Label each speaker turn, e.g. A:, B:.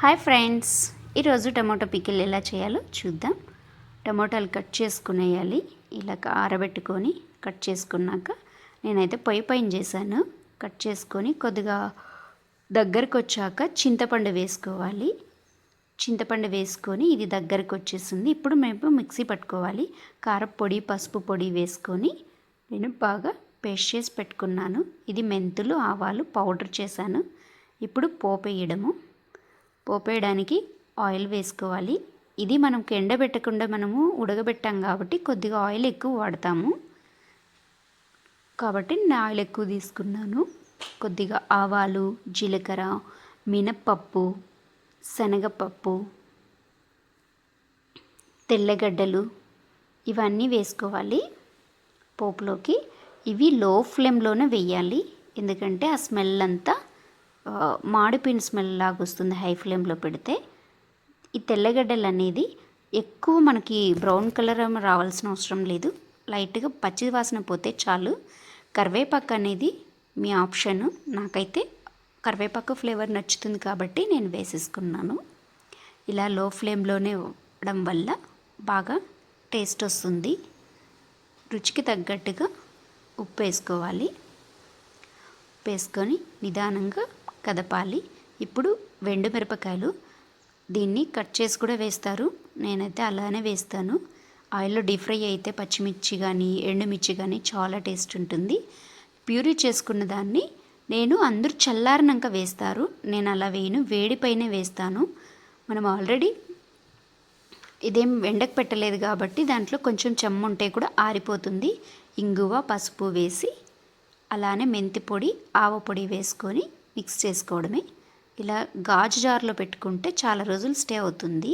A: Hi friends, ఈరోజు tomato pickle ఎలా చేయాలో చూద్దాం. టమాటాలు కట్ చేసుకునేయాలి. ఇలా ఆరబెట్టుకొని కట్ చేసుకున్నాక నేనైతే పొయ్యి పైన చేశాను. కట్ చేసుకొని కొద్దిగా దగ్గరకు వచ్చాక చింతపండు వేసుకోవాలి. చింతపండు వేసుకొని ఇది దగ్గరకు వచ్చేసింది. ఇప్పుడు మేము మిక్సీ పట్టుకోవాలి. కారపొడి, పసుపు పొడి వేసుకొని నేను బాగా పేస్ట్ చేసి పెట్టుకున్నాను. ఇది మెంతులు, ఆవాలు పౌడర్ చేశాను. ఇప్పుడు పోపు వేయడము. పోపేయడానికి ఆయిల్ వేసుకోవాలి. ఇది మనం ఎండబెట్టకుండా మనము ఉడకబెట్టాం కాబట్టి కొద్దిగా ఆయిల్ ఎక్కువ వాడతాము. కాబట్టి నేను ఆయిల్ ఎక్కువ తీసుకున్నాను. కొద్దిగా ఆవాలు, జీలకర్ర, మినప్పప్పు, శనగపప్పు, తెల్లగడ్డలు ఇవన్నీ వేసుకోవాలి పోపులోకి. ఇవి లో ఫ్లేమ్లోనే వేయాలి, ఎందుకంటే ఆ స్మెల్ అంతా మాడిపోయిన స్మెల్ లాగా వస్తుంది హై ఫ్లేమ్లో పెడితే. ఈ తెల్లగడ్డలు అనేది ఎక్కువ మనకి బ్రౌన్ కలర్ రావాల్సిన అవసరం లేదు, లైట్గా పచ్చి వాసన పోతే చాలు. కరివేపాకు అనేది మీ ఆప్షను. నాకైతే కరివేపాకు ఫ్లేవర్ నచ్చుతుంది కాబట్టి నేను వేసేసుకున్నాను. ఇలా లో ఫ్లేమ్లోనే ఉండడం వల్ల బాగా టేస్ట్ వస్తుంది. రుచికి తగ్గట్టుగా ఉప్పు వేసుకోవాలి. ఉప్పు వేసుకొని నిదానంగా కదపాలి. ఇప్పుడు మిరపకాయలు దీన్ని కట్ చేసి కూడా వేస్తారు. నేనైతే అలానే వేస్తాను. ఆయిల్లో డీప్ ఫ్రై అయితే పచ్చిమిర్చి కానీ ఎండుమిర్చి కానీ చాలా టేస్ట్ ఉంటుంది. ప్యూరీ చేసుకున్న దాన్ని నేను అందరూ చల్లారినాక వేస్తారు, నేను అలా వేయను, వేడిపైనే వేస్తాను. మనం ఆల్రెడీ ఇదేం ఎండకు పెట్టలేదు కాబట్టి దాంట్లో కొంచెం చెమ్మ ఉంటే కూడా ఆరిపోతుంది. ఇంగువ, పసుపు వేసి అలానే మెంతి పొడి, ఆవ పొడి వేసుకొని మిక్స్ చేసుకోవడమే. ఇలా గాజు జార్లో పెట్టుకుంటే చాలా రోజులు స్టే అవుతుంది.